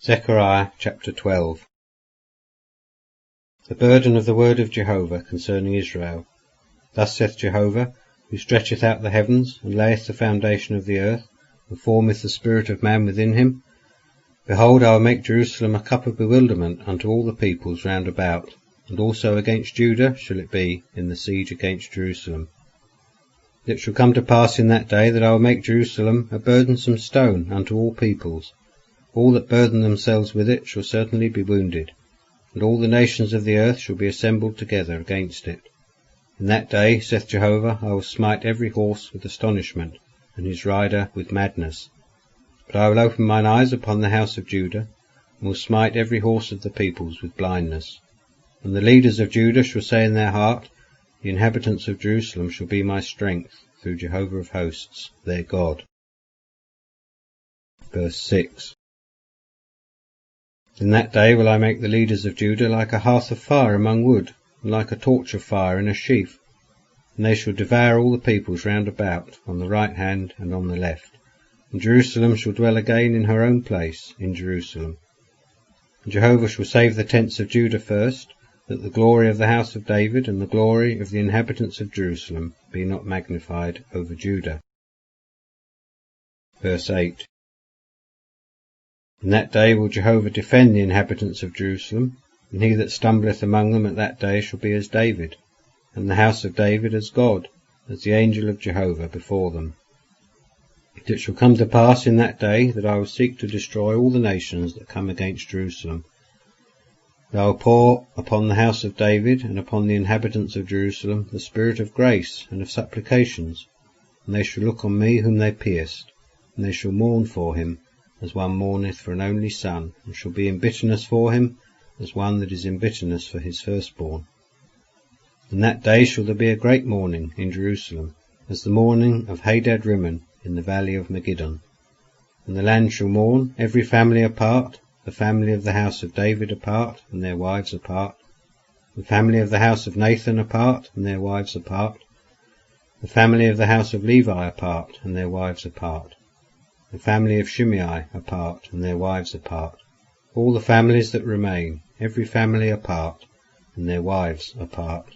Zechariah chapter 12. The burden of the word of Jehovah concerning Israel. Thus saith Jehovah, who stretcheth out the heavens, and layeth the foundation of the earth, and formeth the spirit of man within him. Behold, I will make Jerusalem a cup of bewilderment unto all the peoples round about, and also against Judah shall it be in the siege against Jerusalem. It shall come to pass in that day that I will make Jerusalem a burdensome stone unto all peoples. All that burden themselves with it shall certainly be wounded, and all the nations of the earth shall be assembled together against it. In that day, saith Jehovah, I will smite every horse with astonishment, and his rider with madness. But I will open mine eyes upon the house of Judah, and will smite every horse of the peoples with blindness. And the leaders of Judah shall say in their heart, the inhabitants of Jerusalem shall be my strength, through Jehovah of hosts, their God. Verse 6. In that day will I make the leaders of Judah like a hearth of fire among wood, and like a torch of fire in a sheaf. And they shall devour all the peoples round about, on the right hand and on the left. And Jerusalem shall dwell again in her own place, in Jerusalem. And Jehovah shall save the tents of Judah first, that the glory of the house of David and the glory of the inhabitants of Jerusalem be not magnified over Judah. Verse 8. In that day will Jehovah defend the inhabitants of Jerusalem, and he that stumbleth among them at that day shall be as David, and the house of David as God, as the angel of Jehovah before them. And it shall come to pass in that day that I will seek to destroy all the nations that come against Jerusalem. And I will pour upon the house of David and upon the inhabitants of Jerusalem the spirit of grace and of supplications, and they shall look on me whom they pierced, and they shall mourn for him, as one mourneth for an only son, and shall be in bitterness for him, as one that is in bitterness for his firstborn. In that day shall there be a great mourning in Jerusalem, as the mourning of Hadad Rimmon in the valley of Megiddon. And the land shall mourn, every family apart, the family of the house of David apart, and their wives apart, the family of the house of Nathan apart, and their wives apart, the family of the house of Levi apart, and their wives apart, the family of Shimei apart, and their wives apart, all the families that remain, every family apart, and their wives apart.